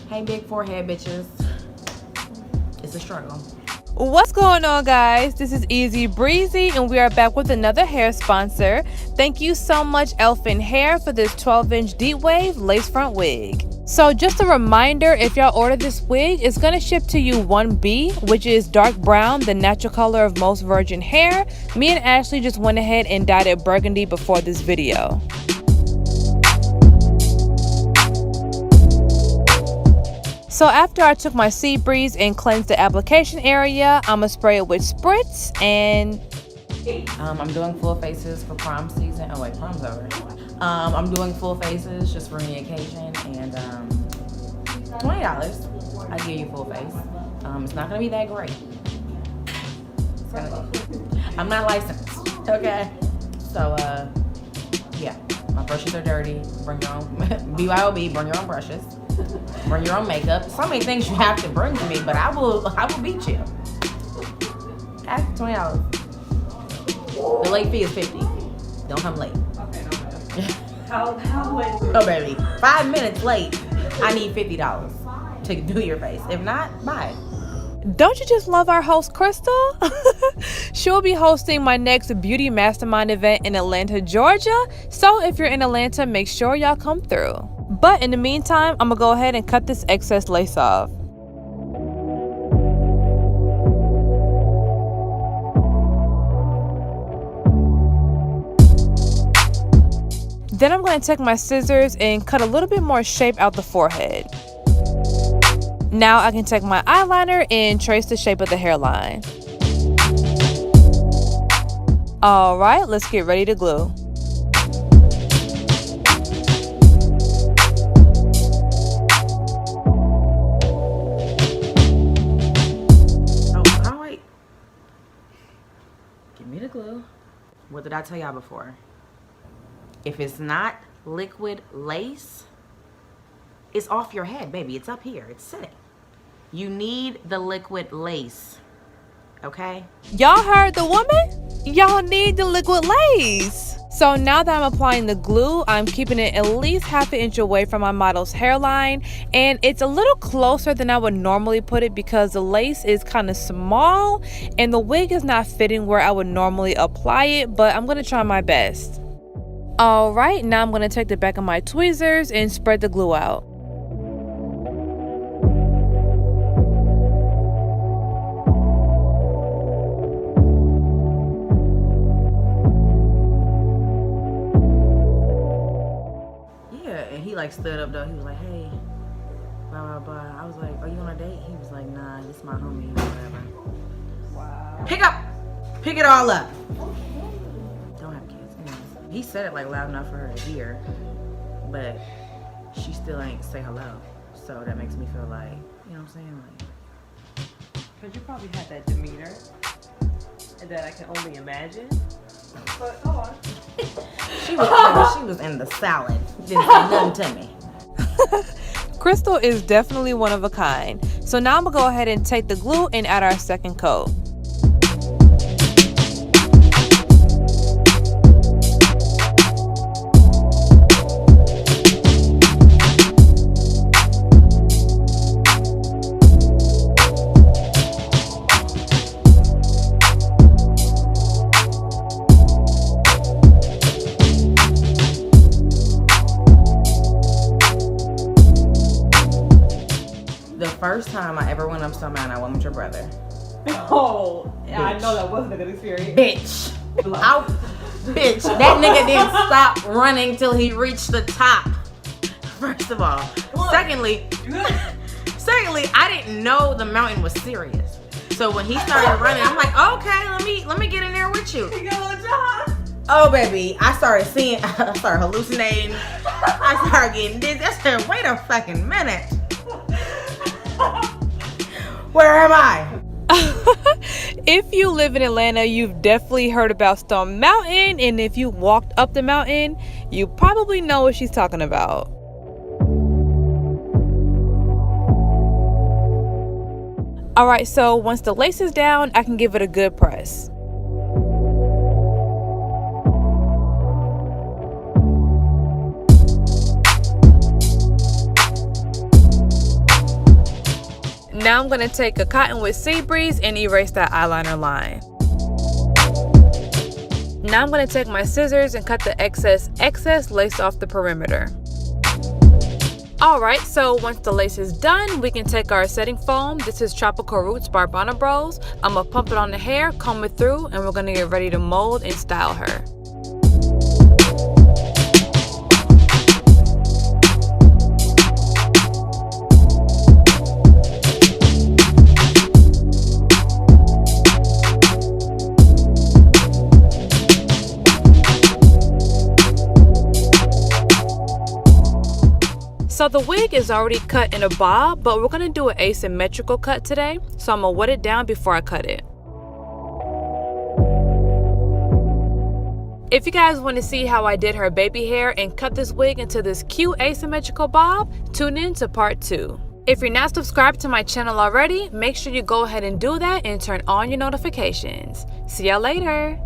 Hey, big forehead bitches. It's a struggle. What's going on, guys? This is Easy Breezy, and we are back with another hair sponsor. Thank you so much, Elfin Hair, for this 12-inch deep wave lace front wig. So just a reminder, if y'all order this wig, it's going to ship to you 1B, which is dark brown, the natural color of most virgin hair. Me and Ashley just went ahead and dyed it burgundy before this video. So after I took my Sea Breeze and cleansed the application area, I'm gonna spray it with spritz and I'm doing full faces for prom season. Oh wait, prom's over. I'm doing full faces just for any occasion, and $20. I give you full face. It's not gonna be that great. I'm not licensed, okay? So yeah, my brushes are dirty. Bring your own. BYOB. Bring your own brushes. Bring your own makeup. So many things you have to bring to me, but I will beat you. Okay, $20. The late fee is $50. Don't come late. Okay, no. How late? Oh baby, 5 minutes late. I need $50 to do your face. If not, bye. don't you just love our host, Crystal? She'll be hosting my next Beauty Mastermind event in Atlanta, Georgia. So if you're in Atlanta, make sure y'all come through. But in the meantime, I'm gonna go ahead and cut this excess lace off. Then I'm going to take my scissors and cut a little bit more shape out the forehead. Now I can take my eyeliner and trace the shape of the hairline. Alright, let's get ready to glue. Oh, wait. Give me the glue. What did I tell y'all before? If it's not liquid lace, it's off your head, baby. It's up here. It's sitting. You need the liquid lace, okay? Y'all heard the woman? Y'all need the liquid lace. So now that I'm applying the glue, I'm keeping it at least half an inch away from my model's hairline, and it's a little closer than I would normally put it because the lace is kind of small and the wig is not fitting where I would normally apply it, but I'm gonna try my best. Alright, now I'm going to take the back of my tweezers and spread the glue out. Yeah, and he like stood up though. He was like, hey, blah, blah, blah. I was like, are you on a date? He was like, nah, this is my homie, whatever. Wow. Pick it all up. Don't have kids. He said it like loud enough for her to hear, but she still ain't say hello. So that makes me feel like, you know what I'm saying? Like, Because you probably had that demeanor that I can only imagine. But go on. she was in the salad. Didn't say nothing to me. Crystal is definitely one of a kind. So now I'm going to go ahead and take the glue and add our second coat. First time I ever went up somewhere and I went with your brother. Oh, yeah, I know that wasn't a good experience. Bitch. Bitch. That nigga didn't stop running till he reached the top. First of all. Secondly, I didn't know the mountain was serious. So when he started running, I'm like, okay, let me get in there with you. You got a little job. Oh baby, I started hallucinating. I started getting dizzy. I said, wait a fucking minute. Where am I? If you live in Atlanta, you've definitely heard about Stone Mountain, and if you walked up the mountain, you probably know what she's talking about. Alright, so once the lace is down, I can give it a good press. Now I'm going to take a cotton with Sea Breeze and erase that eyeliner line. Now I'm going to take my scissors and cut the excess lace off the perimeter. Alright, so once the lace is done, we can take our setting foam. This is Tropical Roots by Barbana Bros. I'm going to pump it on the hair, comb it through, and we're going to get ready to mold and style her. So the wig is already cut in a bob, but we're going to do an asymmetrical cut today. So I'm going to wet it down before I cut it. If you guys want to see how I did her baby hair and cut this wig into this cute asymmetrical bob, tune in to part 2. If you're not subscribed to my channel already, make sure you go ahead and do that and turn on your notifications. See y'all later.